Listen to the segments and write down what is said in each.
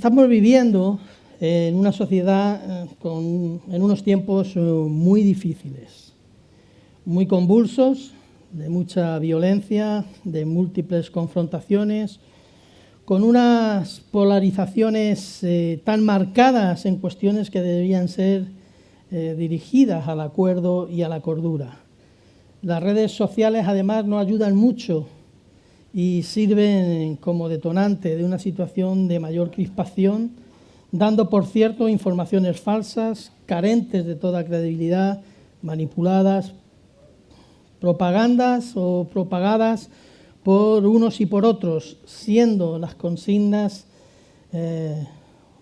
Estamos viviendo en una sociedad en unos tiempos muy difíciles, muy convulsos, de mucha violencia, de múltiples confrontaciones, con unas polarizaciones tan marcadas en cuestiones que deberían ser dirigidas al acuerdo y a la cordura. Las redes sociales además no ayudan mucho y sirven como detonante de una situación de mayor crispación, dando por cierto informaciones falsas, carentes de toda credibilidad, manipuladas, propagandas o propagadas por unos y por otros, siendo las consignas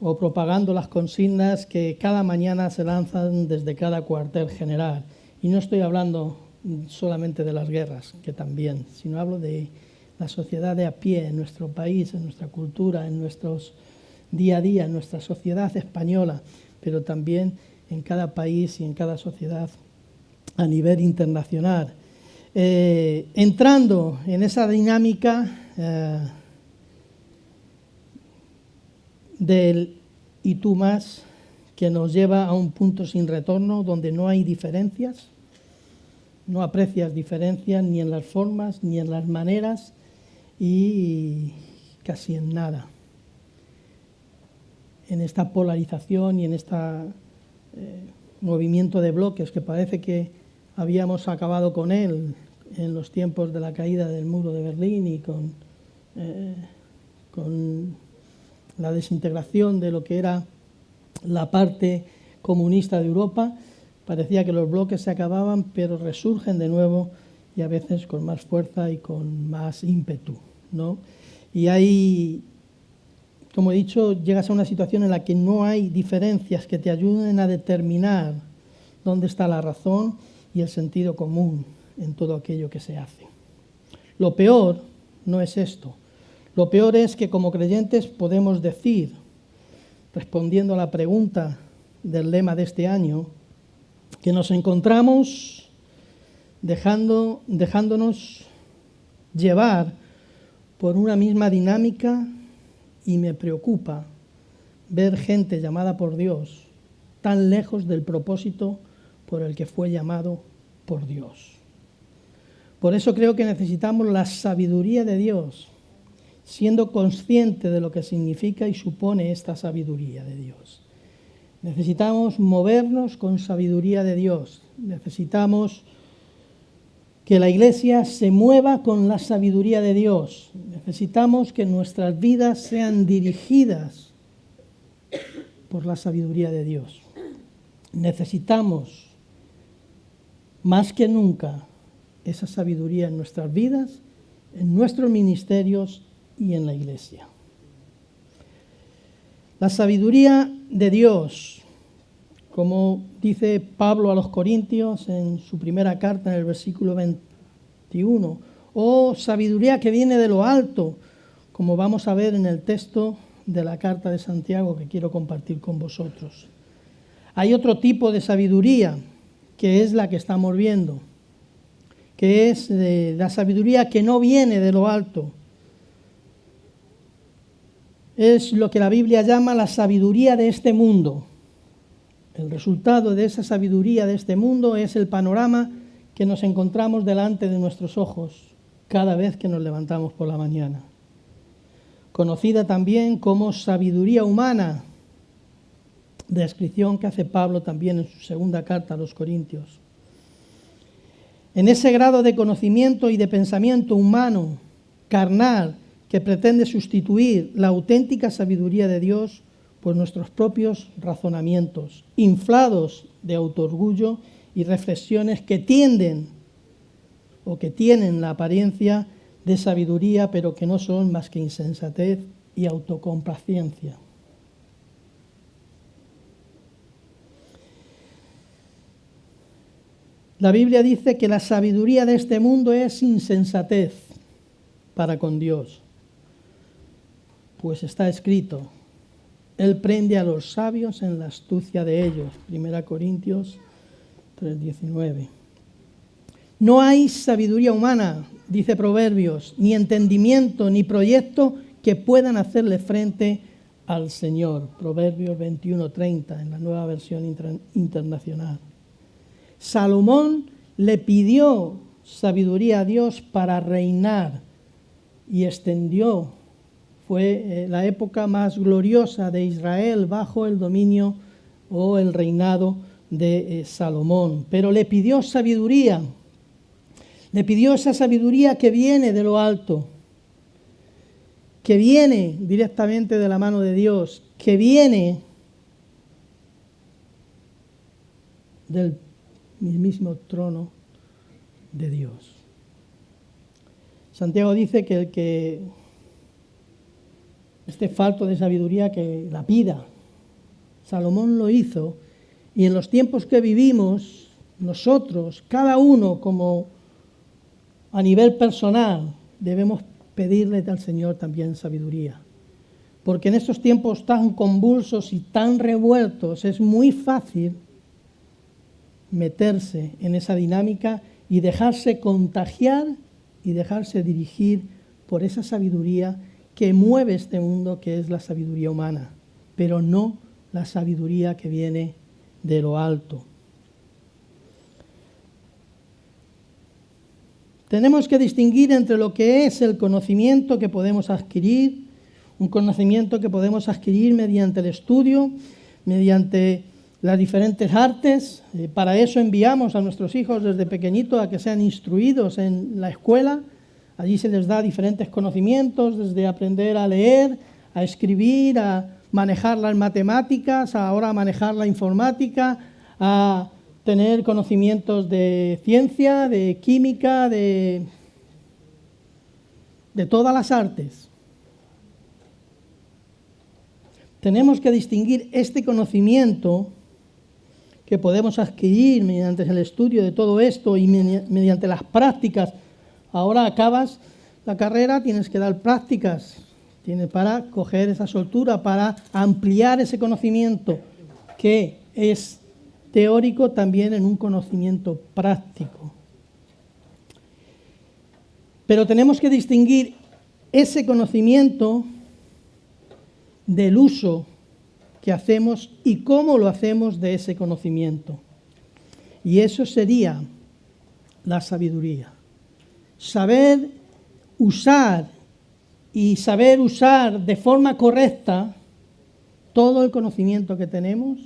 o propagando las consignas que cada mañana se lanzan desde cada cuartel general. Y no estoy hablando solamente de las guerras, que también, sino hablo de la sociedad de a pie, en nuestro país, en nuestra cultura, en nuestros día a día, en nuestra sociedad española, pero también en cada país y en cada sociedad a nivel internacional. Entrando en esa dinámica del y tú más, que nos lleva a un punto sin retorno donde no hay diferencias, no aprecias diferencias ni en las formas ni en las maneras y casi en nada. En esta polarización y en este movimiento de bloques que parece que habíamos acabado con él en los tiempos de la caída del muro de Berlín y con la desintegración de lo que era la parte comunista de Europa. Parecía que los bloques se acababan, pero resurgen de nuevo y a veces con más fuerza y con más ímpetu, ¿no? Y hay, como he dicho, llegas a una situación en la que no hay diferencias que te ayuden a determinar dónde está la razón y el sentido común en todo aquello que se hace. Lo peor no es esto. Lo peor es que como creyentes podemos decir, respondiendo a la pregunta del lema de este año, que nos encontramos dejándonos llevar por una misma dinámica, y me preocupa ver gente llamada por Dios tan lejos del propósito por el que fue llamado por Dios. Por eso creo que necesitamos la sabiduría de Dios, siendo consciente de lo que significa y supone esta sabiduría de Dios. Necesitamos movernos con sabiduría de Dios. Necesitamos que la Iglesia se mueva con la sabiduría de Dios. Necesitamos que nuestras vidas sean dirigidas por la sabiduría de Dios. Necesitamos más que nunca esa sabiduría en nuestras vidas, en nuestros ministerios y en la Iglesia. La sabiduría de Dios, como dice Pablo a los Corintios en su primera carta, en el versículo 21, o sabiduría que viene de lo alto, como vamos a ver en el texto de la carta de Santiago que quiero compartir con vosotros. Hay otro tipo de sabiduría, que es la que estamos viendo, que es la sabiduría que no viene de lo alto. Es lo que la Biblia llama la sabiduría de este mundo. El resultado de esa sabiduría de este mundo es el panorama que nos encontramos delante de nuestros ojos cada vez que nos levantamos por la mañana. Conocida también como sabiduría humana, descripción que hace Pablo también en su segunda carta a los Corintios. En ese grado de conocimiento y de pensamiento humano, carnal, que pretende sustituir la auténtica sabiduría de Dios por nuestros propios razonamientos, inflados de autoorgullo y reflexiones que tienden o que tienen la apariencia de sabiduría, pero que no son más que insensatez y autocomplacencia. La Biblia dice que la sabiduría de este mundo es insensatez para con Dios. Pues está escrito, Él prende a los sabios en la astucia de ellos. 1 Corintios 3:19. No hay sabiduría humana, dice Proverbios, ni entendimiento, ni proyecto que puedan hacerle frente al Señor. Proverbios 21:30 en la Nueva Versión Internacional. Salomón le pidió sabiduría a Dios para reinar y extendió. Fue la época más gloriosa de Israel bajo el dominio o el reinado de Salomón. Pero le pidió sabiduría. Le pidió esa sabiduría que viene de lo alto, que viene directamente de la mano de Dios, que viene del mismo trono de Dios. Santiago dice que el que esté falto de sabiduría, que la pida. Salomón lo hizo, y en los tiempos que vivimos, nosotros, cada uno como a nivel personal, debemos pedirle al Señor también sabiduría. Porque en estos tiempos tan convulsos y tan revueltos es muy fácil meterse en esa dinámica y dejarse contagiar y dejarse dirigir por esa sabiduría que mueve este mundo, que es la sabiduría humana, pero no la sabiduría que viene de lo alto. Tenemos que distinguir entre lo que es el conocimiento que podemos adquirir, un conocimiento que podemos adquirir mediante el estudio, mediante las diferentes artes. Para eso enviamos a nuestros hijos desde pequeñitos a que sean instruidos en la escuela. Allí se les da diferentes conocimientos, desde aprender a leer, a escribir, a manejar las matemáticas, ahora a manejar la informática, a tener conocimientos de ciencia, de química, de todas las artes. Tenemos que distinguir este conocimiento que podemos adquirir mediante el estudio de todo esto y mediante las prácticas. Ahora acabas la carrera, tienes que dar prácticas, tienes para coger esa soltura, para ampliar ese conocimiento que es teórico también en un conocimiento práctico. Pero tenemos que distinguir ese conocimiento del uso que hacemos y cómo lo hacemos de ese conocimiento. Y eso sería la sabiduría. Saber usar y saber usar de forma correcta todo el conocimiento que tenemos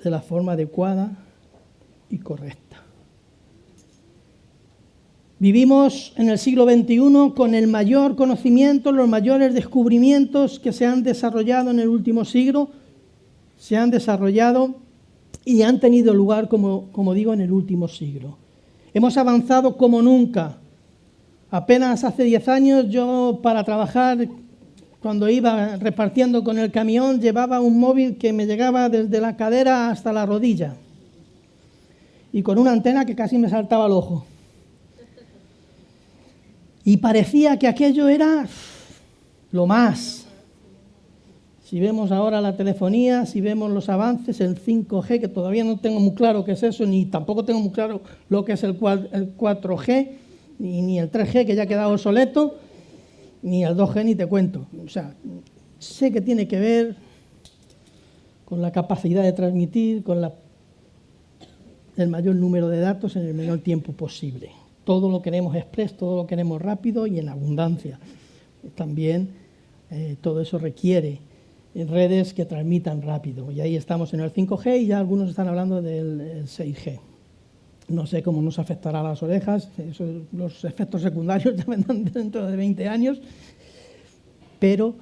de la forma adecuada y correcta. Vivimos en el siglo XXI con el mayor conocimiento, los mayores descubrimientos que se han desarrollado en el último siglo, se han desarrollado y han tenido lugar, como digo, en el último siglo. Hemos avanzado como nunca. Apenas hace 10 años yo, para trabajar, cuando iba repartiendo con el camión, llevaba un móvil que me llegaba desde la cadera hasta la rodilla y con una antena que casi me saltaba al ojo. Y parecía que aquello era lo más. Si vemos ahora la telefonía, si vemos los avances, el 5G, que todavía no tengo muy claro qué es eso, ni tampoco tengo muy claro lo que es el 4G, ni el 3G, que ya ha quedado obsoleto, ni el 2G ni te cuento. O sea, sé que tiene que ver con la capacidad de transmitir, con el mayor número de datos en el menor tiempo posible. Todo lo queremos express, todo lo queremos rápido y en abundancia. También todo eso requiere redes que transmitan rápido. Y ahí estamos en el 5G y ya algunos están hablando del 6G. No sé cómo nos afectará a las orejas, los efectos secundarios ya vendrán dentro de 20 años, pero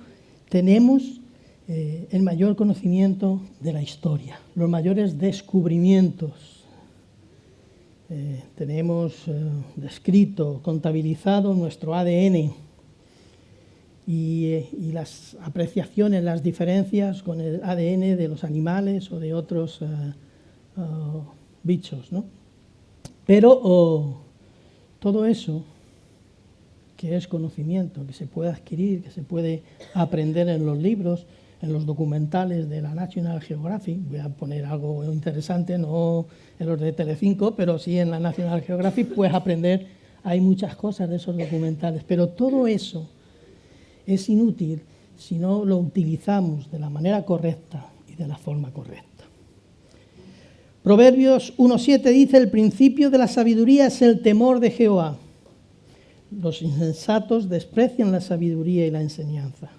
tenemos el mayor conocimiento de la historia, los mayores descubrimientos. Tenemos descrito, contabilizado nuestro ADN y las apreciaciones, las diferencias con el ADN de los animales o de otros bichos, ¿no? Pero todo eso que es conocimiento, que se puede adquirir, que se puede aprender en los libros, en los documentales de la National Geographic, voy a poner algo interesante, no en los de Telecinco, pero sí en la National Geographic puedes aprender, hay muchas cosas de esos documentales, pero todo eso es inútil si no lo utilizamos de la manera correcta y de la forma correcta. Proverbios 1:7 dice: el principio de la sabiduría es el temor de Jehová. Los insensatos desprecian la sabiduría y la enseñanza.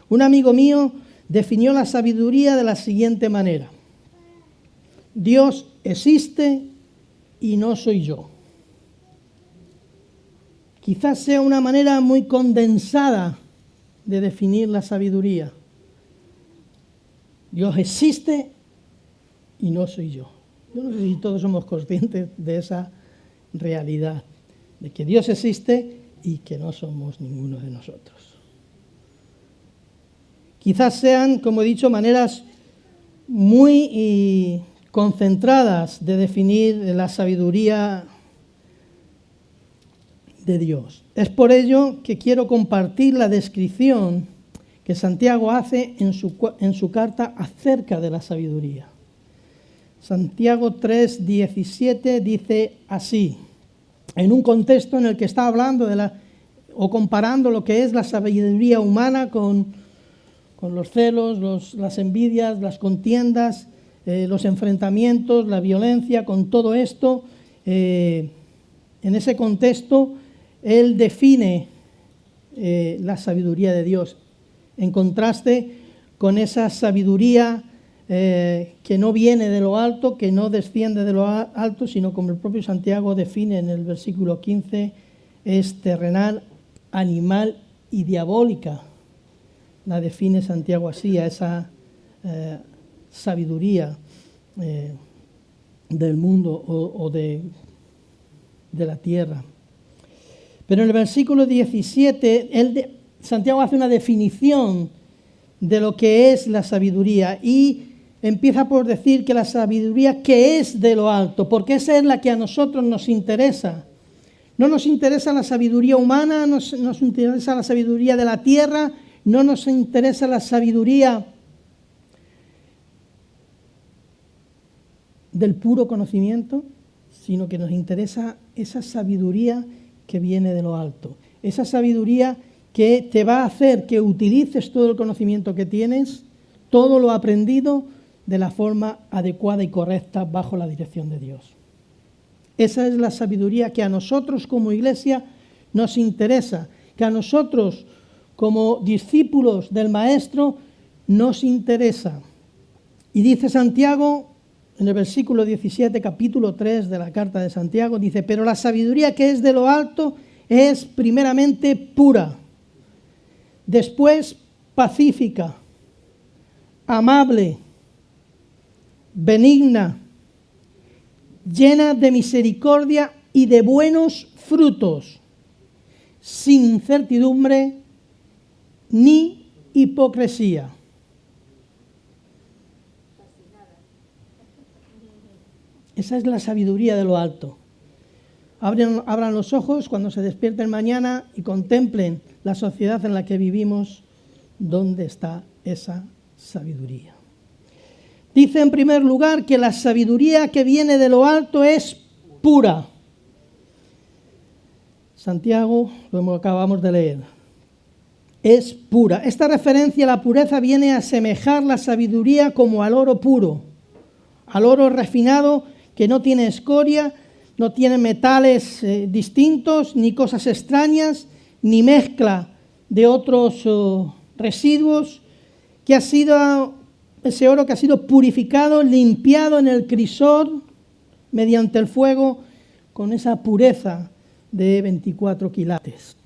Un amigo mío definió la sabiduría de la siguiente manera: Dios existe y no soy yo. Quizás sea una manera muy condensada de definir la sabiduría. Dios existe y no soy yo. Yo no sé si todos somos conscientes de esa realidad, de que Dios existe y que no somos ninguno de nosotros. Quizás sean, como he dicho, maneras muy concentradas de definir la sabiduría de Dios. Es por ello que quiero compartir la descripción que Santiago hace en su carta acerca de la sabiduría. Santiago 3:17 dice así, en un contexto en el que está hablando o comparando lo que es la sabiduría humana con los celos, las envidias, las contiendas, los enfrentamientos, la violencia, con todo esto. En ese contexto, él define la sabiduría de Dios, en contraste con esa sabiduría que no viene de lo alto, que no desciende de lo alto, sino como el propio Santiago define en el versículo 15, es terrenal, animal y diabólica. La define Santiago así, a esa sabiduría del mundo o de la tierra. Pero en el versículo 17, Santiago hace una definición de lo que es la sabiduría y empieza por decir que la sabiduría que es de lo alto, porque esa es la que a nosotros nos interesa. No nos interesa la sabiduría humana, nos interesa la sabiduría de la tierra, no nos interesa la sabiduría del puro conocimiento, sino que nos interesa esa sabiduría que viene de lo alto. Esa sabiduría que te va a hacer que utilices todo el conocimiento que tienes, todo lo aprendido, de la forma adecuada y correcta bajo la dirección de Dios. Esa es la sabiduría que a nosotros como iglesia nos interesa, que a nosotros como discípulos del Maestro nos interesa. Y dice Santiago, en el versículo 17, capítulo 3 de la carta de Santiago, dice: pero la sabiduría que es de lo alto es primeramente pura, después pacífica, amable, benigna, llena de misericordia y de buenos frutos, sin incertidumbre ni hipocresía. Esa es la sabiduría de lo alto. Abran los ojos cuando se despierten mañana y contemplen la sociedad en la que vivimos, ¿dónde está esa sabiduría? Dice en primer lugar que la sabiduría que viene de lo alto es pura. Santiago, lo acabamos de leer, es pura. Esta referencia a la pureza viene a asemejar la sabiduría como al oro puro, al oro refinado que no tiene escoria, no tiene metales distintos, ni cosas extrañas, ni mezcla de otros residuos, que ha sido ese oro que ha sido purificado, limpiado en el crisol mediante el fuego con esa pureza de 24 quilates.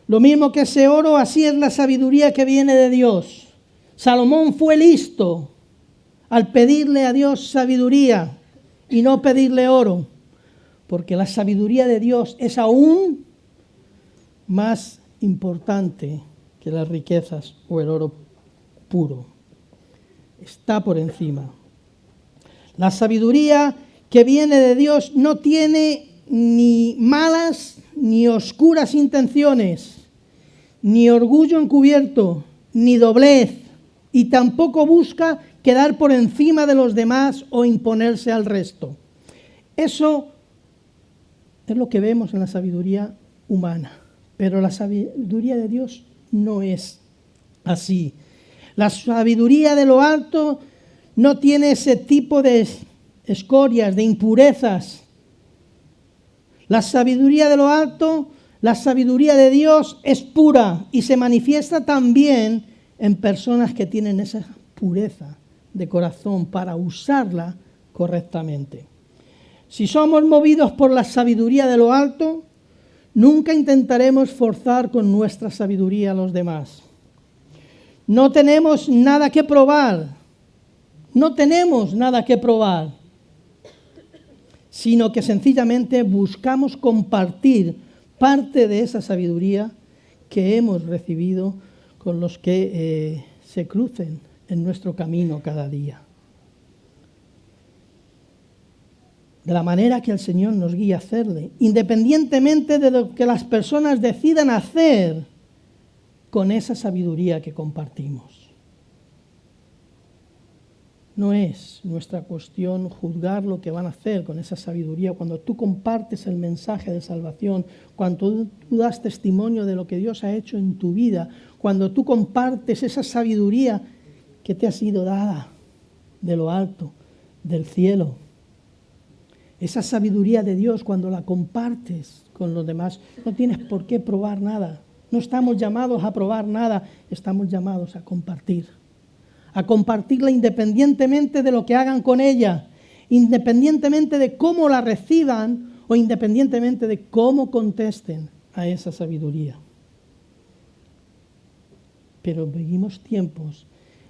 Lo mismo que ese oro, así es la sabiduría que viene de Dios. Salomón fue listo al pedirle a Dios sabiduría y no pedirle oro, porque la sabiduría de Dios es aún más importante que las riquezas o el oro puro. Está por encima. La sabiduría que viene de Dios no tiene ni malas ni oscuras intenciones, ni orgullo encubierto, ni doblez, y tampoco busca quedar por encima de los demás o imponerse al resto. Eso es lo que vemos en la sabiduría humana, pero la sabiduría de Dios no es así. La sabiduría de lo alto no tiene ese tipo de escorias, de impurezas. La sabiduría de lo alto, la sabiduría de Dios es pura y se manifiesta también en personas que tienen esa pureza de corazón para usarla correctamente. Si somos movidos por la sabiduría de lo alto, nunca intentaremos forzar con nuestra sabiduría a los demás. No tenemos nada que probar, sino que sencillamente buscamos compartir parte de esa sabiduría que hemos recibido con los que se crucen en nuestro camino cada día. De la manera que el Señor nos guía a hacerle, independientemente de lo que las personas decidan hacer con esa sabiduría que compartimos. No es nuestra cuestión juzgar lo que van a hacer con esa sabiduría. Cuando tú compartes el mensaje de salvación, cuando tú das testimonio de lo que Dios ha hecho en tu vida, cuando tú compartes esa sabiduría que te ha sido dada de lo alto, del cielo, esa sabiduría de Dios, cuando la compartes con los demás, no tienes por qué probar nada. No estamos llamados a probar nada, estamos llamados a compartirla independientemente de lo que hagan con ella, independientemente de cómo la reciban o independientemente de cómo contesten a esa sabiduría. Pero vivimos tiempos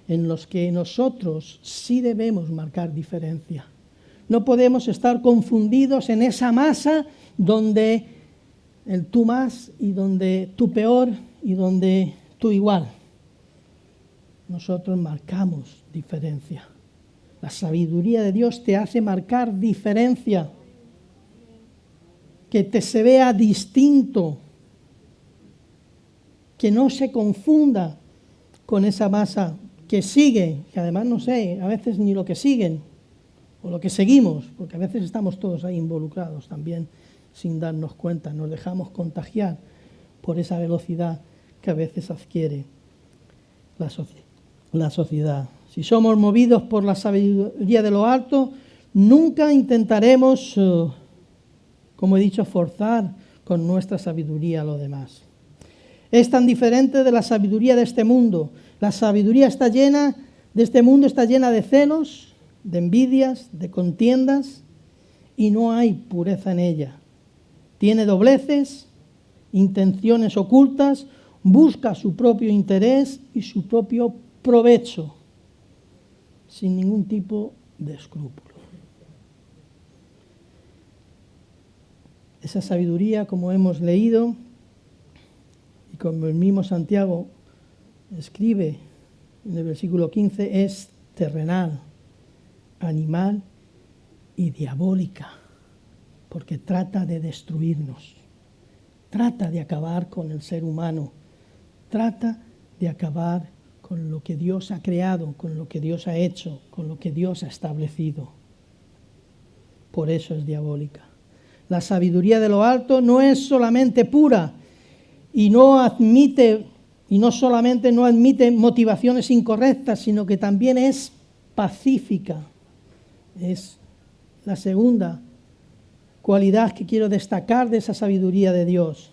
en los que nosotros sí debemos marcar diferencia. No podemos estar confundidos en esa masa donde el tú más y donde tú peor y donde tú igual. Nosotros marcamos diferencia. La sabiduría de Dios te hace marcar diferencia. Que te se vea distinto. Que no se confunda con esa masa que sigue, que además no sé, a veces ni lo que siguen o lo que seguimos, porque a veces estamos todos ahí involucrados también sin darnos cuenta, nos dejamos contagiar por esa velocidad que a veces adquiere la sociedad. Si somos movidos por la sabiduría de lo alto, nunca intentaremos, como he dicho, forzar con nuestra sabiduría a lo demás. Es tan diferente de la sabiduría de este mundo. La sabiduría de este mundo está llena de celos, de envidias, de contiendas, y no hay pureza en ella. Tiene dobleces, intenciones ocultas, busca su propio interés y su propio provecho, sin ningún tipo de escrúpulo. Esa sabiduría, como hemos leído, y como el mismo Santiago escribe en el versículo 15, es terrenal, animal y diabólica, porque trata de destruirnos, trata de acabar con el ser humano, trata de acabar con lo que Dios ha creado, con lo que Dios ha hecho, con lo que Dios ha establecido. Por eso es diabólica. La sabiduría de lo alto no es solamente pura y no solamente no admite motivaciones incorrectas, sino que también es pacífica. Es la segunda cualidad que quiero destacar de esa sabiduría de Dios,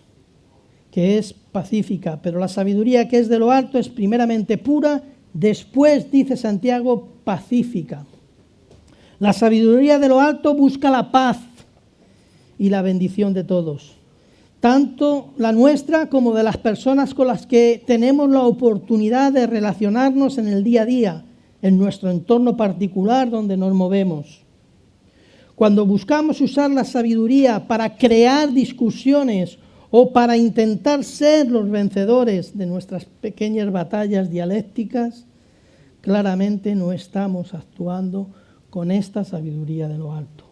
que es pacífica. Pero la sabiduría que es de lo alto es primeramente pura, después, dice Santiago, pacífica. La sabiduría de lo alto busca la paz y la bendición de todos, tanto la nuestra como de las personas con las que tenemos la oportunidad de relacionarnos en el día a día, en nuestro entorno particular donde nos movemos. Cuando buscamos usar la sabiduría para crear discusiones o para intentar ser los vencedores de nuestras pequeñas batallas dialécticas, claramente no estamos actuando con esta sabiduría de lo alto.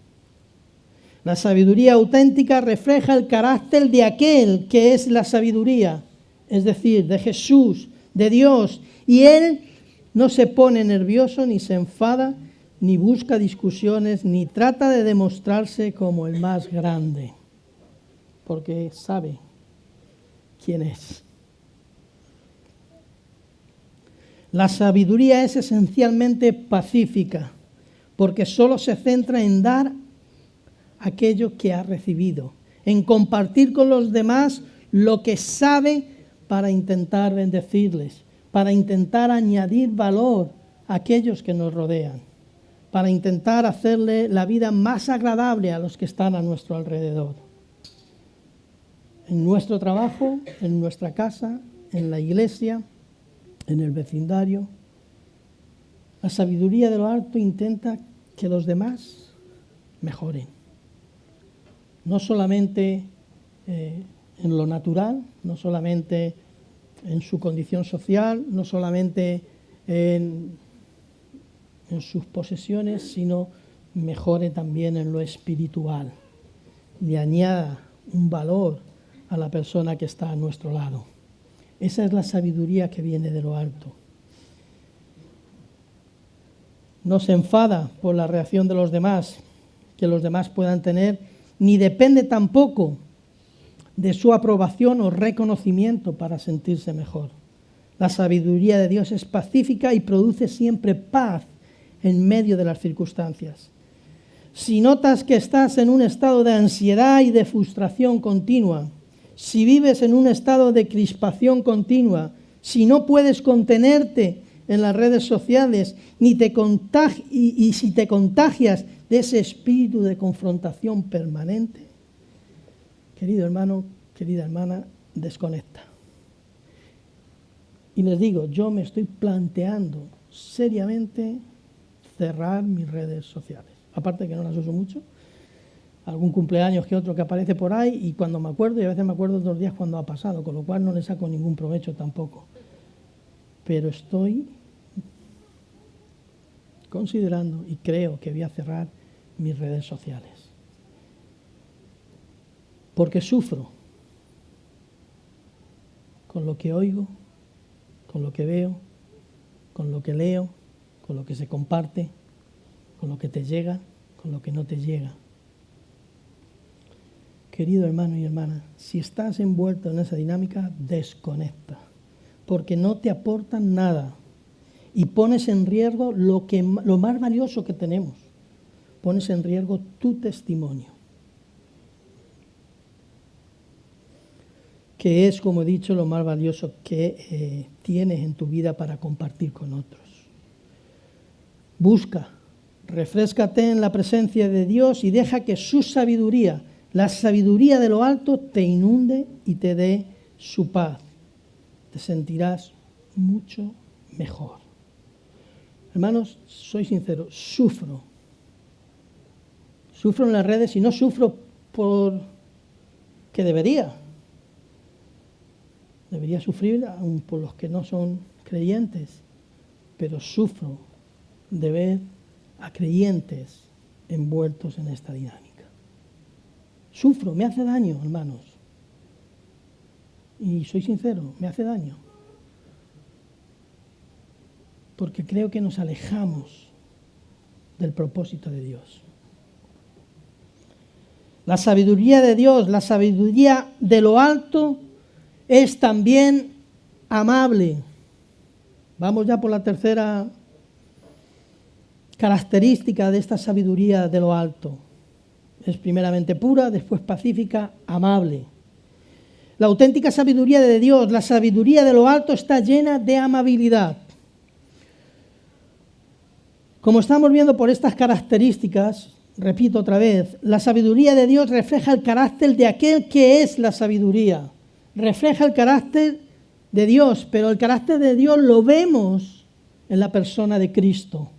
La sabiduría auténtica refleja el carácter de aquel que es la sabiduría, es decir, de Jesús, de Dios, y Él no se pone nervioso, ni se enfada, ni busca discusiones, ni trata de demostrarse como el más grande, porque sabe quién es. La sabiduría es esencialmente pacífica, porque solo se centra en dar aquello que ha recibido, en compartir con los demás lo que sabe para intentar bendecirles, para intentar añadir valor a aquellos que nos rodean, para intentar hacerle la vida más agradable a los que están a nuestro alrededor. En nuestro trabajo, en nuestra casa, en la iglesia, en el vecindario. La sabiduría de lo alto intenta que los demás mejoren. No solamente en lo natural, no solamente en su condición social, no solamente en sus posesiones, sino mejore también en lo espiritual. Le añada un valor a la persona que está a nuestro lado. Esa es la sabiduría que viene de lo alto. No se enfada por la reacción de los demás, que los demás puedan tener, ni depende tampoco de su aprobación o reconocimiento para sentirse mejor. La sabiduría de Dios es pacífica y produce siempre paz en medio de las circunstancias. Si notas que estás en un estado de ansiedad y de frustración continua, si vives en un estado de crispación continua, si no puedes contenerte en las redes sociales y si te contagias de ese espíritu de confrontación permanente, querido hermano, querida hermana, desconecta. Y les digo, yo me estoy planteando seriamente cerrar mis redes sociales. Aparte que no las uso mucho, algún cumpleaños que otro que aparece por ahí y cuando me acuerdo, y a veces me acuerdo 2 días cuando ha pasado, con lo cual no le saco ningún provecho tampoco. Pero estoy considerando y creo que voy a cerrar mis redes sociales. Porque sufro con lo que oigo, con lo que veo, con lo que leo, con lo que se comparte, con lo que te llega, con lo que no te llega. Querido hermano y hermana, si estás envuelto en esa dinámica, desconecta, porque no te aportan nada y pones en riesgo lo más valioso que tenemos. Pones en riesgo tu testimonio, que es, como he dicho, lo más valioso que tienes en tu vida para compartir con otros. Busca, refréscate en la presencia de Dios y deja que su sabiduría, la sabiduría de lo alto, te inunde y te dé su paz. Te sentirás mucho mejor. Hermanos, soy sincero, sufro. Sufro en las redes y no sufro porque debería. Debería sufrir aún por los que no son creyentes, pero sufro de ver a creyentes envueltos en esta dinámica. Sufro, me hace daño, hermanos. Y soy sincero, me hace daño. Porque creo que nos alejamos del propósito de Dios. La sabiduría de Dios, la sabiduría de lo alto, es también amable. Vamos ya por la tercera característica de esta sabiduría de lo alto. Es primeramente pura, después pacífica, amable. La auténtica sabiduría de Dios, la sabiduría de lo alto, está llena de amabilidad. Como estamos viendo por estas características, repito otra vez, la sabiduría de Dios refleja el carácter de aquel que es la sabiduría. Refleja el carácter de Dios, pero el carácter de Dios lo vemos en la persona de Cristo,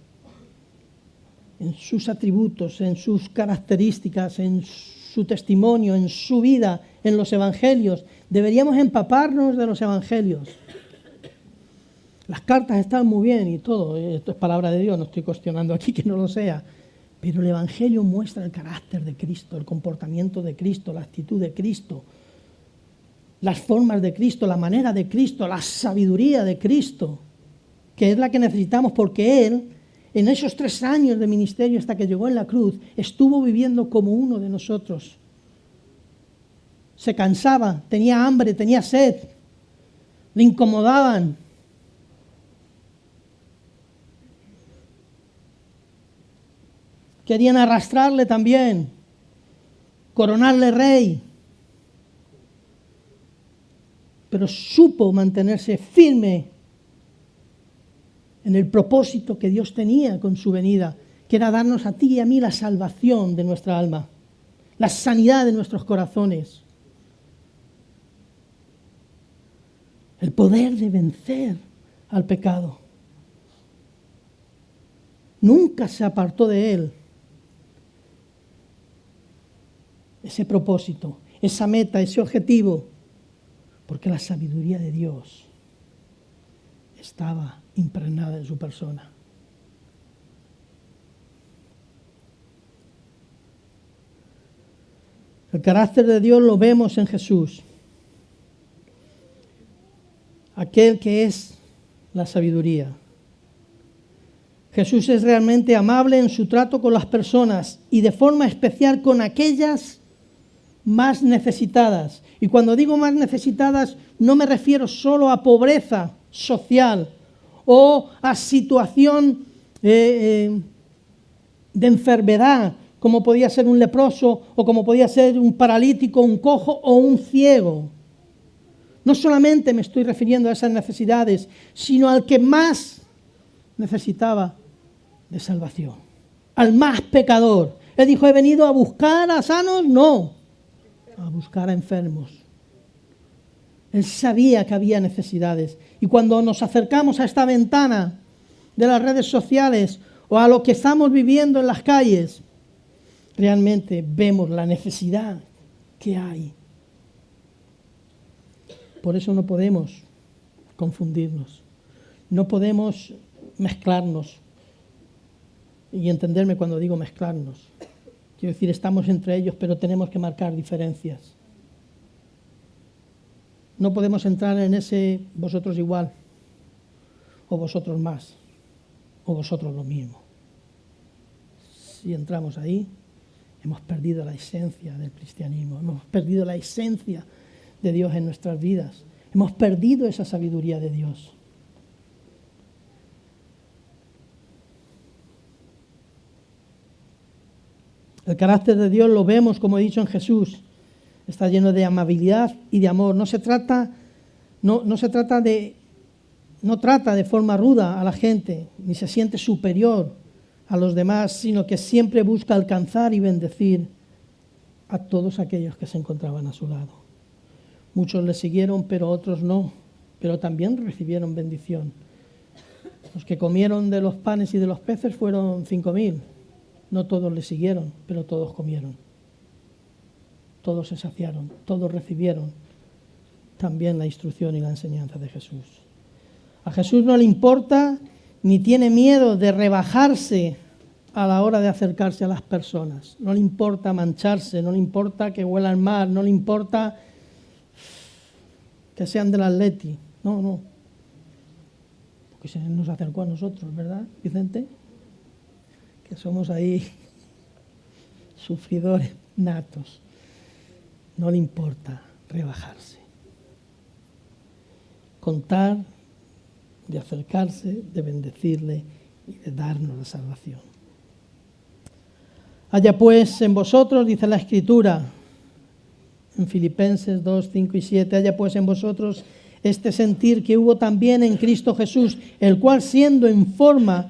en sus atributos, en sus características, en su testimonio, en su vida, en los evangelios. Deberíamos empaparnos de los evangelios. Las cartas están muy bien y todo, esto es palabra de Dios, no estoy cuestionando aquí que no lo sea, pero el evangelio muestra el carácter de Cristo, el comportamiento de Cristo, la actitud de Cristo, las formas de Cristo, la manera de Cristo, la sabiduría de Cristo, que es la que necesitamos porque Él, en esos 3 años de ministerio hasta que llegó en la cruz, estuvo viviendo como uno de nosotros. Se cansaba, tenía hambre, tenía sed, le incomodaban. querían arrastrarle también, coronarle rey. Pero supo mantenerse firme en el propósito que Dios tenía con su venida, que era darnos a ti y a mí la salvación de nuestra alma, la sanidad de nuestros corazones, el poder de vencer al pecado. Nunca se apartó de él ese propósito, esa meta, ese objetivo, porque la sabiduría de Dios estaba impregnada en su persona. El carácter de Dios lo vemos en Jesús, aquel que es la sabiduría. Jesús es realmente amable en su trato con las personas y de forma especial con aquellas más necesitadas. Y cuando digo más necesitadas, no me refiero solo a pobreza social o a situación de enfermedad, como podía ser un leproso o como podía ser un paralítico, un cojo o un ciego. No solamente me estoy refiriendo a esas necesidades, sino al que más necesitaba de salvación, al más pecador. Él dijo, ¿he venido a buscar a sanos? No, a buscar a enfermos. Él sabía que había necesidades. Y cuando nos acercamos a esta ventana de las redes sociales o a lo que estamos viviendo en las calles, realmente vemos la necesidad que hay. Por eso no podemos confundirnos, no podemos mezclarnos. Y entenderme cuando digo mezclarnos. Quiero decir, estamos entre ellos, pero tenemos que marcar diferencias. No podemos entrar en ese vosotros igual, o vosotros más, o vosotros lo mismo. Si entramos ahí, hemos perdido la esencia del cristianismo, hemos perdido la esencia de Dios en nuestras vidas, hemos perdido esa sabiduría de Dios. El carácter de Dios lo vemos, como he dicho, en Jesús. Está lleno de amabilidad y de amor. No trata de forma ruda a la gente, ni se siente superior a los demás, sino que siempre busca alcanzar y bendecir a todos aquellos que se encontraban a su lado. Muchos le siguieron, pero otros no, pero también recibieron bendición. Los que comieron de los panes y de los peces fueron 5.000. No todos le siguieron, pero todos comieron. Todos se saciaron, todos recibieron también la instrucción y la enseñanza de Jesús. A Jesús no le importa ni tiene miedo de rebajarse a la hora de acercarse a las personas. No le importa mancharse, no le importa que huelan mal, no le importa que sean del Atleti. No. Porque se nos acercó a nosotros, ¿verdad, Vicente? Que somos ahí sufridores natos. No le importa rebajarse. Contar, de acercarse, de bendecirle y de darnos la salvación. Haya pues en vosotros, dice la Escritura, en Filipenses 2, 5 y 7, haya pues en vosotros este sentir que hubo también en Cristo Jesús, el cual siendo en forma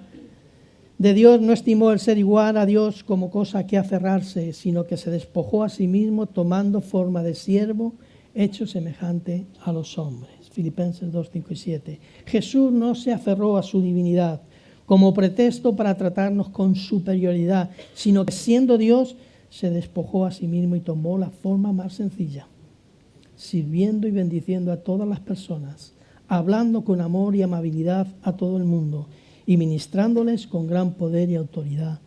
de Dios no estimó el ser igual a Dios como cosa a que aferrarse, sino que se despojó a sí mismo tomando forma de siervo, hecho semejante a los hombres. Filipenses 2, 5 y 7. Jesús no se aferró a su divinidad como pretexto para tratarnos con superioridad, sino que siendo Dios se despojó a sí mismo y tomó la forma más sencilla, sirviendo y bendiciendo a todas las personas, hablando con amor y amabilidad a todo el mundo y ministrándoles con gran poder y autoridad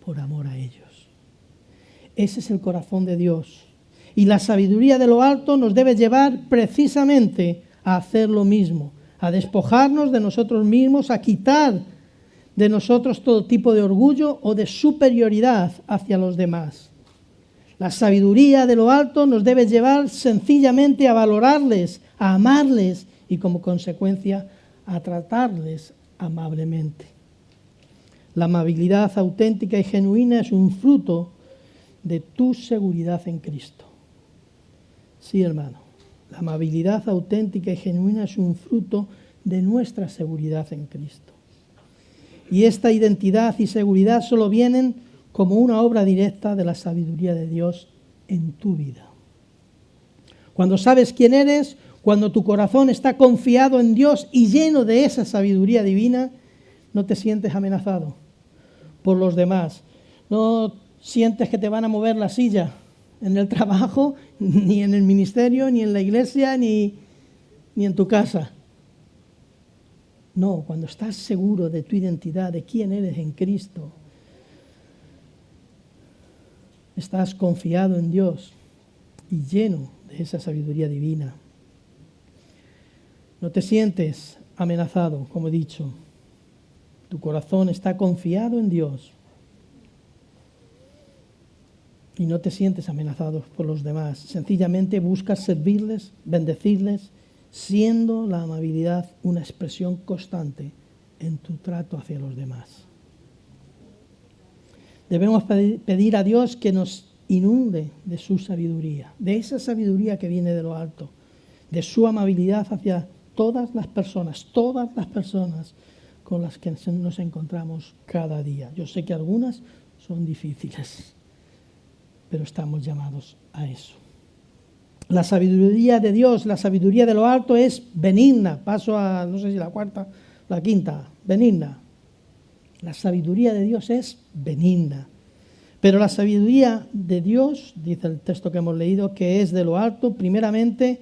por amor a ellos. Ese es el corazón de Dios. Y la sabiduría de lo alto nos debe llevar precisamente a hacer lo mismo, a despojarnos de nosotros mismos, a quitar de nosotros todo tipo de orgullo o de superioridad hacia los demás. La sabiduría de lo alto nos debe llevar sencillamente a valorarles, a amarles y como consecuencia a tratarles amablemente. La amabilidad auténtica y genuina es un fruto de tu seguridad en Cristo. Sí, hermano, la amabilidad auténtica y genuina es un fruto de nuestra seguridad en Cristo. Y esta identidad y seguridad solo vienen como una obra directa de la sabiduría de Dios en tu vida. Cuando sabes quién eres, cuando tu corazón está confiado en Dios y lleno de esa sabiduría divina, no te sientes amenazado por los demás. No sientes que te van a mover la silla en el trabajo, ni en el ministerio, ni en la iglesia, ni en tu casa. No, cuando estás seguro de tu identidad, de quién eres en Cristo, estás confiado en Dios y lleno de esa sabiduría divina. No te sientes amenazado, como he dicho. Tu corazón está confiado en Dios y no te sientes amenazado por los demás. Sencillamente buscas servirles, bendecirles, siendo la amabilidad una expresión constante en tu trato hacia los demás. Debemos pedir a Dios que nos inunde de su sabiduría, de esa sabiduría que viene de lo alto, de su amabilidad hacia todas las personas con las que nos encontramos cada día. Yo sé que algunas son difíciles, pero estamos llamados a eso. La sabiduría de Dios, la sabiduría de lo alto es benigna. Paso a, no sé si la cuarta, la quinta, benigna. La sabiduría de Dios es benigna. Pero la sabiduría de Dios, dice el texto que hemos leído, que es de lo alto, primeramente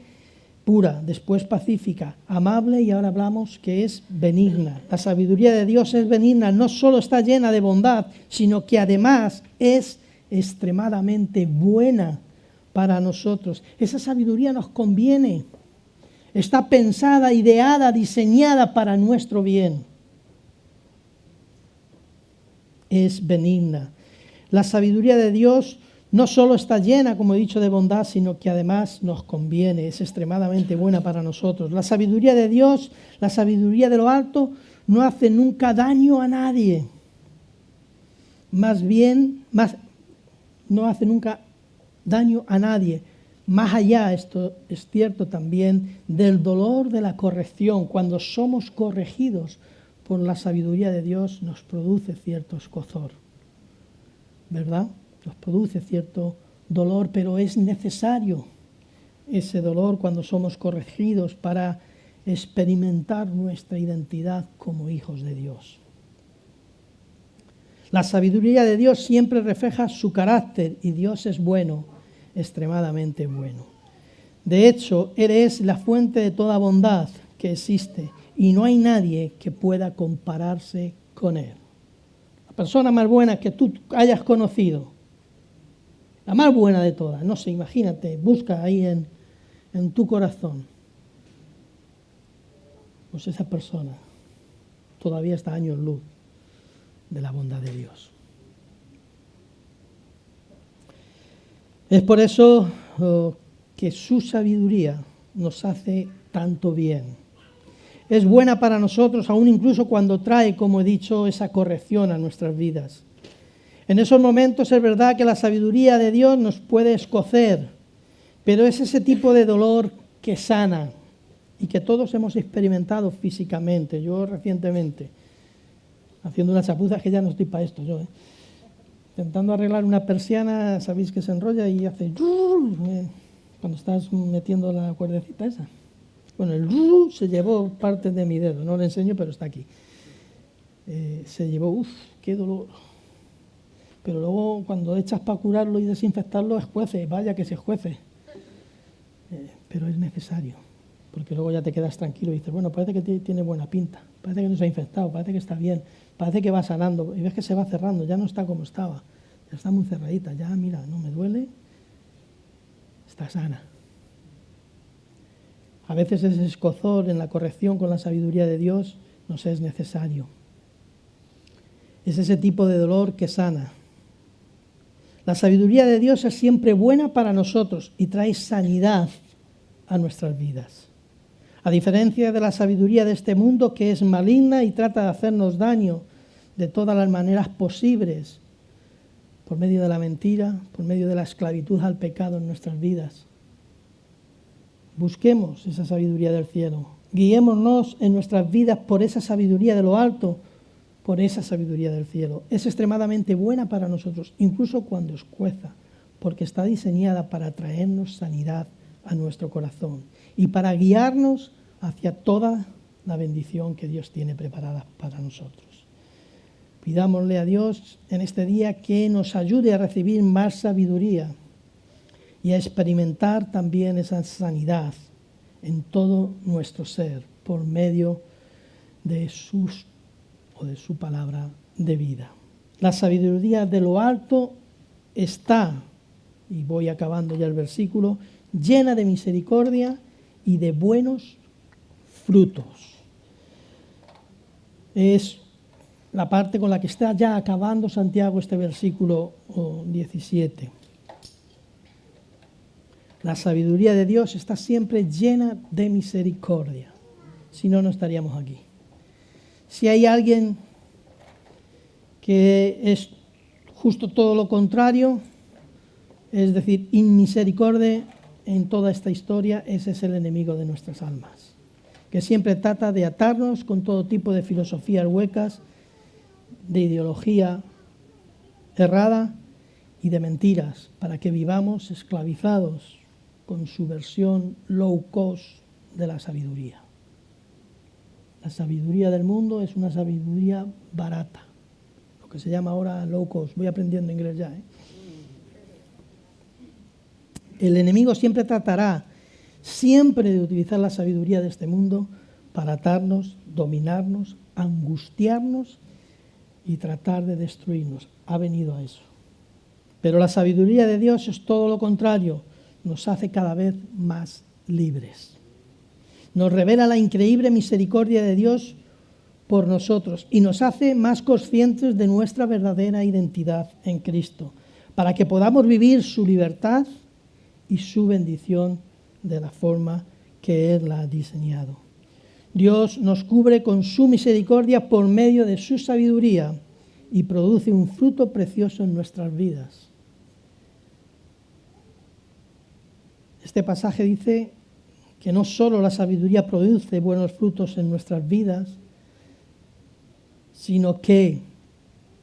pura, después pacífica, amable y ahora hablamos que es benigna. La sabiduría de Dios es benigna, no solo está llena de bondad, sino que además es extremadamente buena para nosotros. Esa sabiduría nos conviene, está pensada, ideada, diseñada para nuestro bien. Es benigna. La sabiduría de Dios no solo está llena, como he dicho, de bondad, sino que además nos conviene, es extremadamente buena para nosotros. La sabiduría de Dios, la sabiduría de lo alto, no hace nunca daño a nadie. No hace nunca daño a nadie. Más allá, esto es cierto también, del dolor de la corrección. Cuando somos corregidos por la sabiduría de Dios, nos produce cierto escozor, ¿verdad? Nos produce cierto dolor, pero es necesario ese dolor cuando somos corregidos para experimentar nuestra identidad como hijos de Dios. La sabiduría de Dios siempre refleja su carácter y Dios es bueno, extremadamente bueno. De hecho, Él es la fuente de toda bondad que existe y no hay nadie que pueda compararse con Él. La persona más buena que tú hayas conocido, la más buena de todas, no sé, imagínate, busca ahí en tu corazón. Pues esa persona todavía está a años luz de la bondad de Dios. Es por eso que su sabiduría nos hace tanto bien. Es buena para nosotros, aún incluso cuando trae, como he dicho, esa corrección a nuestras vidas. En esos momentos es verdad que la sabiduría de Dios nos puede escocer, pero es ese tipo de dolor que sana y que todos hemos experimentado físicamente. Yo recientemente, haciendo unas chapuzas que ya no estoy para esto, intentando arreglar una persiana, sabéis que se enrolla y hace cuando estás metiendo la cuerdecita esa. Bueno, el se llevó parte de mi dedo, no lo enseño, pero está aquí. Se llevó, qué dolor. Pero luego cuando echas para curarlo y desinfectarlo, escuece, vaya que se escuece. Pero es necesario, porque luego ya te quedas tranquilo y dices, bueno, parece que tiene buena pinta, parece que no se ha infectado, parece que está bien, parece que va sanando, y ves que se va cerrando, ya no está como estaba, ya está muy cerradita, ya mira, no me duele, está sana. A veces ese escozor en la corrección con la sabiduría de Dios nos es necesario. Es ese tipo de dolor que sana. La sabiduría de Dios es siempre buena para nosotros y trae sanidad a nuestras vidas. A diferencia de la sabiduría de este mundo, que es maligna y trata de hacernos daño, de todas las maneras posibles, por medio de la mentira, por medio de la esclavitud al pecado en nuestras vidas. Busquemos esa sabiduría del cielo. Guiémonos en nuestras vidas por esa sabiduría de lo alto, por esa sabiduría del cielo. Es extremadamente buena para nosotros, incluso cuando escueza, porque está diseñada para traernos sanidad a nuestro corazón y para guiarnos hacia toda la bendición que Dios tiene preparada para nosotros. Pidámosle a Dios en este día que nos ayude a recibir más sabiduría y a experimentar también esa sanidad en todo nuestro ser por medio de su palabra de vida. La sabiduría de lo alto está, y voy acabando ya el versículo, llena de misericordia y de buenos frutos. Es la parte con la que está ya acabando Santiago este versículo 17. La sabiduría de Dios está siempre llena de misericordia. Si no, no estaríamos aquí. Si hay alguien que es justo todo lo contrario, es decir, inmisericordia en toda esta historia, ese es el enemigo de nuestras almas, que siempre trata de atarnos con todo tipo de filosofías huecas, de ideología errada y de mentiras, para que vivamos esclavizados con su versión low cost de la sabiduría. La sabiduría del mundo es una sabiduría barata, lo que se llama ahora low cost. Voy aprendiendo inglés ya, El enemigo siempre tratará de utilizar la sabiduría de este mundo para atarnos, dominarnos, angustiarnos y tratar de destruirnos. Ha venido a eso. Pero la sabiduría de Dios es todo lo contrario. Nos hace cada vez más libres. Nos revela la increíble misericordia de Dios por nosotros y nos hace más conscientes de nuestra verdadera identidad en Cristo, para que podamos vivir su libertad y su bendición de la forma que Él la ha diseñado. Dios nos cubre con su misericordia por medio de su sabiduría y produce un fruto precioso en nuestras vidas. Este pasaje dice que no solo la sabiduría produce buenos frutos en nuestras vidas, sino que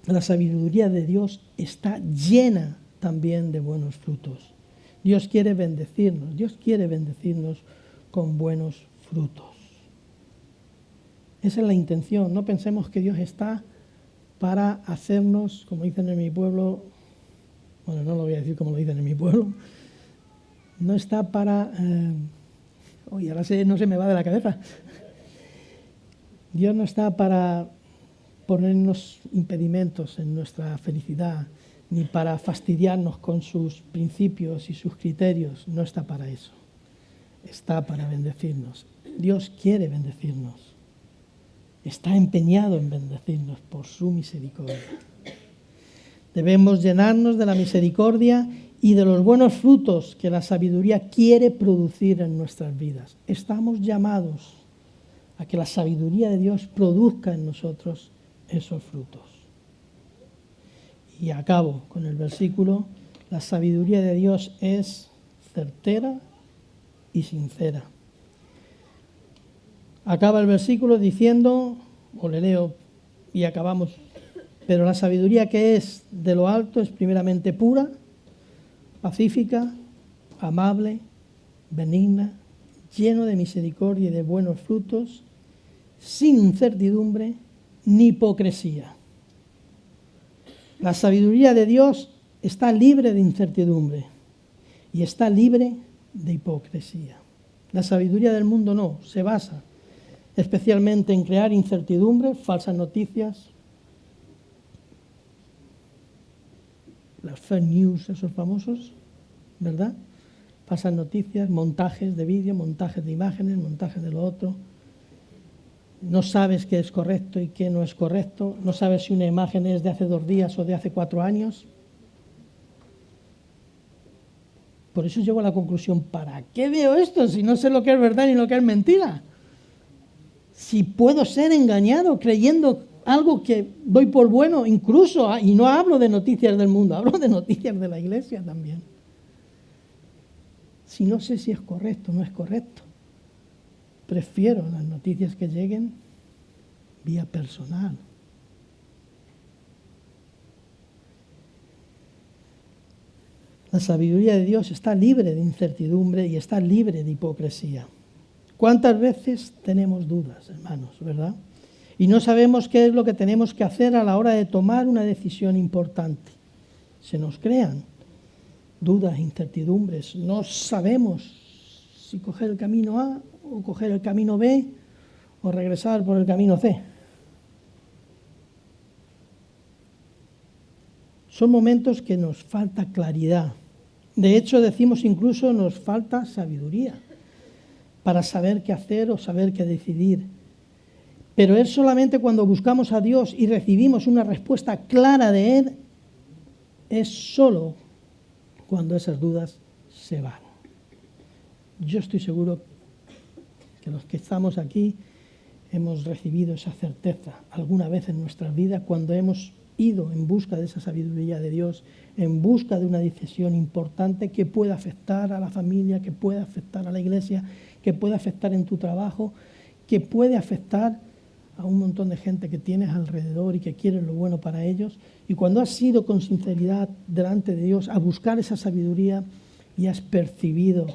la sabiduría de Dios está llena también de buenos frutos. Dios quiere bendecirnos con buenos frutos. Esa es la intención. No pensemos que Dios está para hacernos, como dicen en mi pueblo, bueno, no lo voy a decir como lo dicen en mi pueblo, no está para... ahora no se me va de la cabeza. Dios no está para ponernos impedimentos en nuestra felicidad, ni para fastidiarnos con sus principios y sus criterios. No está para eso. Está para bendecirnos. Dios quiere bendecirnos. Está empeñado en bendecirnos por su misericordia. Debemos llenarnos de la misericordia y de los buenos frutos que la sabiduría quiere producir en nuestras vidas. Estamos llamados a que la sabiduría de Dios produzca en nosotros esos frutos. Y acabo con el versículo: la sabiduría de Dios es certera y sincera. Acaba el versículo diciendo, o le leo y acabamos, pero la sabiduría que es de lo alto es primeramente pura, pacífica, amable, benigna, lleno de misericordia y de buenos frutos, sin incertidumbre ni hipocresía. La sabiduría de Dios está libre de incertidumbre y está libre de hipocresía. La sabiduría del mundo no, se basa especialmente en crear incertidumbre, falsas noticias, las fake news, esos famosos, ¿verdad? Falsas noticias, montajes de vídeo, montajes de imágenes, montajes de lo otro. No sabes qué es correcto y qué no es correcto. No sabes si una imagen es de hace 2 días o de hace 4 años. Por eso llego a la conclusión, ¿para qué veo esto si no sé lo que es verdad ni lo que es mentira? Si puedo ser engañado creyendo algo que doy por bueno, incluso, y no hablo de noticias del mundo, hablo de noticias de la iglesia también. Si no sé si es correcto o no es correcto, prefiero las noticias que lleguen vía personal. La sabiduría de Dios está libre de incertidumbre y está libre de hipocresía. ¿Cuántas veces tenemos dudas, hermanos, verdad? Y no sabemos qué es lo que tenemos que hacer a la hora de tomar una decisión importante. Se nos crean dudas, incertidumbres. No sabemos si coger el camino A o coger el camino B o regresar por el camino C. Son momentos que nos falta claridad. De hecho, decimos incluso nos falta sabiduría para saber qué hacer o saber qué decidir. Pero es solamente cuando buscamos a Dios y recibimos una respuesta clara de Él, es solo cuando esas dudas se van. Yo estoy seguro que los que estamos aquí hemos recibido esa certeza alguna vez en nuestras vidas cuando hemos ido en busca de esa sabiduría de Dios, en busca de una decisión importante que pueda afectar a la familia, que pueda afectar a la iglesia, que pueda afectar en tu trabajo, que puede afectar a un montón de gente que tienes alrededor y que quiere lo bueno para ellos. Y cuando has ido con sinceridad delante de Dios a buscar esa sabiduría y has percibido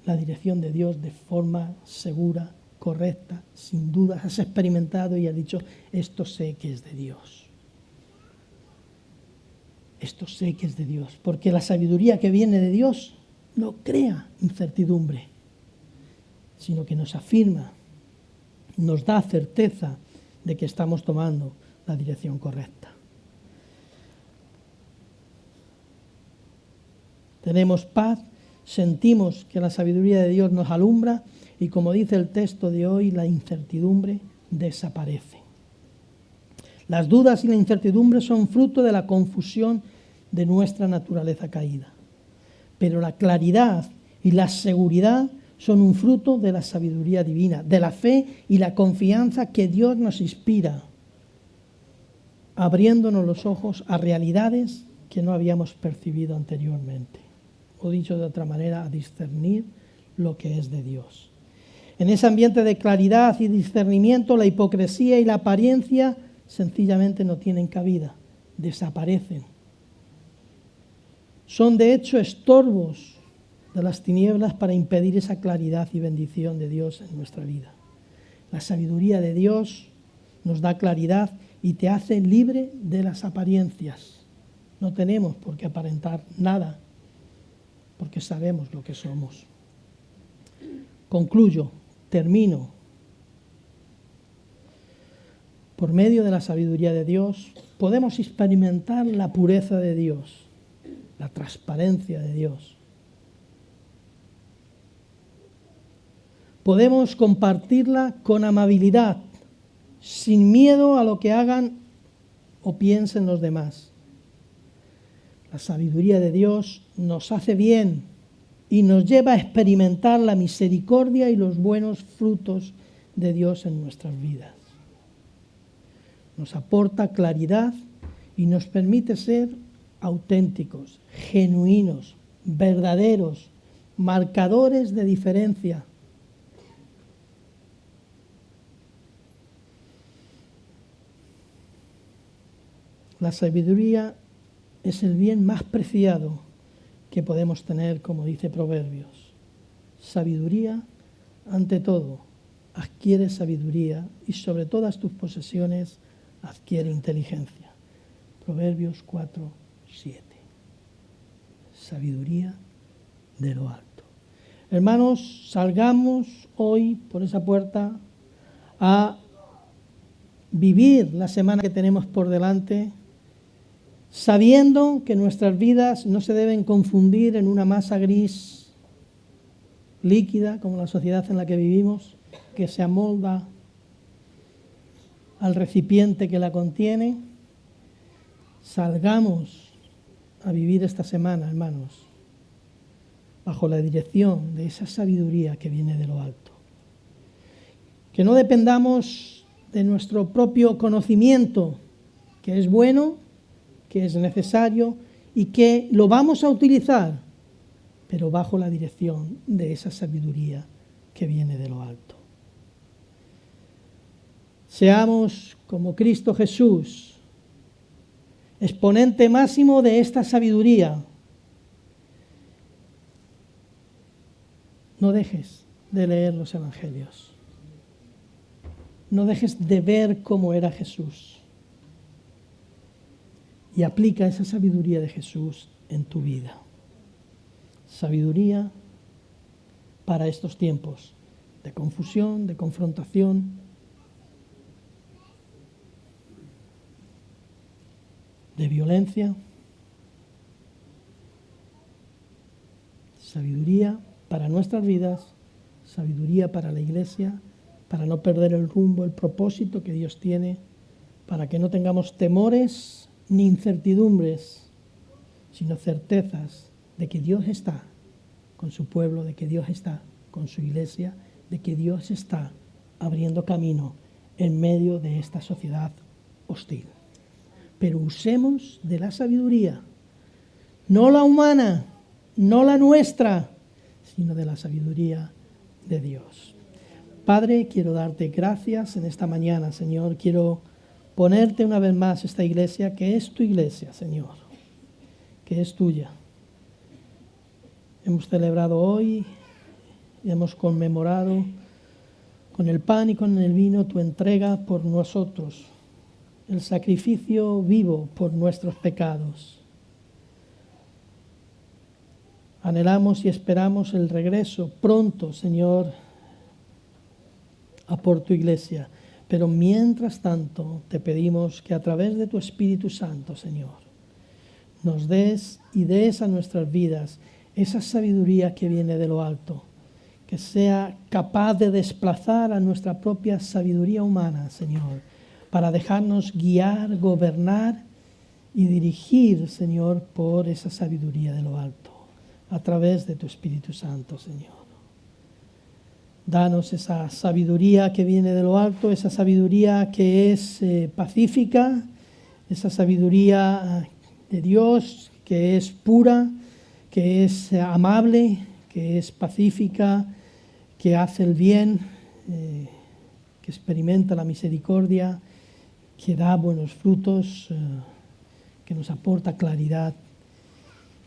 la dirección de Dios de forma segura, correcta, sin dudas, has experimentado y has dicho, esto sé que es de Dios. Esto sé que es de Dios, porque la sabiduría que viene de Dios no crea incertidumbre, sino que nos afirma, nos da certeza de que estamos tomando la dirección correcta. Tenemos paz, sentimos que la sabiduría de Dios nos alumbra y, como dice el texto de hoy, la incertidumbre desaparece. Las dudas y la incertidumbre son fruto de la confusión de nuestra naturaleza caída. Pero la claridad y la seguridad son un fruto de la sabiduría divina, de la fe y la confianza que Dios nos inspira, abriéndonos los ojos a realidades que no habíamos percibido anteriormente. O dicho de otra manera, a discernir lo que es de Dios. En ese ambiente de claridad y discernimiento, la hipocresía y la apariencia sencillamente no tienen cabida, desaparecen. Son de hecho estorbos de las tinieblas para impedir esa claridad y bendición de Dios en nuestra vida. La sabiduría de Dios nos da claridad y te hace libre de las apariencias. No tenemos por qué aparentar nada, porque sabemos lo que somos. Concluyo, termino. Por medio de la sabiduría de Dios podemos experimentar la pureza de Dios, la transparencia de Dios. Podemos compartirla con amabilidad, sin miedo a lo que hagan o piensen los demás. La sabiduría de Dios nos hace bien y nos lleva a experimentar la misericordia y los buenos frutos de Dios en nuestras vidas. Nos aporta claridad y nos permite ser auténticos, genuinos, verdaderos, marcadores de diferencia. La sabiduría es el bien más preciado que podemos tener, como dice Proverbios. Sabiduría ante todo, adquiere sabiduría y sobre todas tus posesiones adquiere inteligencia. Proverbios 4:7. Sabiduría de lo alto. Hermanos, salgamos hoy por esa puerta a vivir la semana que tenemos por delante, sabiendo que nuestras vidas no se deben confundir en una masa gris líquida, como la sociedad en la que vivimos, que se amolda al recipiente que la contiene. Salgamos a vivir esta semana, hermanos, bajo la dirección de esa sabiduría que viene de lo alto. Que no dependamos de nuestro propio conocimiento, que es bueno, que es necesario y que lo vamos a utilizar, pero bajo la dirección de esa sabiduría que viene de lo alto. Seamos como Cristo Jesús, exponente máximo de esta sabiduría. No dejes de leer los evangelios. No dejes de ver cómo era Jesús. Y aplica esa sabiduría de Jesús en tu vida. Sabiduría para estos tiempos de confusión, de confrontación. De violencia. Sabiduría para nuestras vidas, sabiduría para la Iglesia, para no perder el rumbo, el propósito que Dios tiene, para que no tengamos temores ni incertidumbres, sino certezas de que Dios está con su pueblo, de que Dios está con su Iglesia, de que Dios está abriendo camino en medio de esta sociedad hostil. Pero usemos de la sabiduría, no la humana, no la nuestra, sino de la sabiduría de Dios. Padre, quiero darte gracias en esta mañana, Señor. Quiero ponerte una vez más esta iglesia, que es tu iglesia, Señor, que es tuya. Hemos celebrado hoy, hemos conmemorado con el pan y con el vino tu entrega por nosotros, el sacrificio vivo por nuestros pecados. Anhelamos y esperamos el regreso pronto, Señor, a por tu iglesia. Pero mientras tanto, te pedimos que a través de tu Espíritu Santo, Señor, nos des y des a nuestras vidas esa sabiduría que viene de lo alto, que sea capaz de desplazar a nuestra propia sabiduría humana, Señor, para dejarnos guiar, gobernar y dirigir, Señor, por esa sabiduría de lo alto, a través de tu Espíritu Santo, Señor. Danos esa sabiduría que viene de lo alto, esa sabiduría que es pacífica, esa sabiduría de Dios que es pura, que es amable, que es pacífica, que hace el bien, que experimenta la misericordia, que da buenos frutos, que nos aporta claridad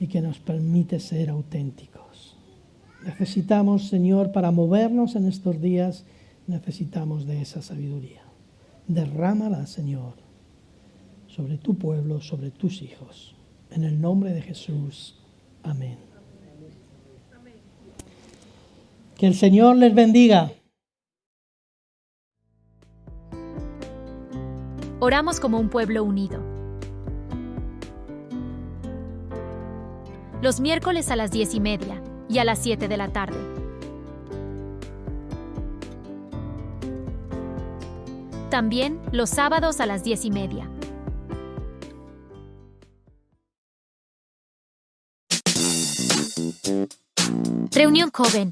y que nos permite ser auténticos. Necesitamos, Señor, para movernos en estos días, necesitamos de esa sabiduría. Derrámala, Señor, sobre tu pueblo, sobre tus hijos. En el nombre de Jesús. Amén. Que el Señor les bendiga. Oramos como un pueblo unido. Los miércoles a las 10:30 y a las 7 de la tarde. También los sábados a las 10:30. Reunión joven.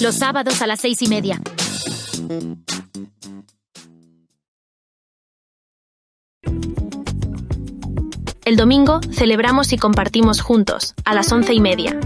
Los sábados a las 6:30. El domingo celebramos y compartimos juntos a las 11:30.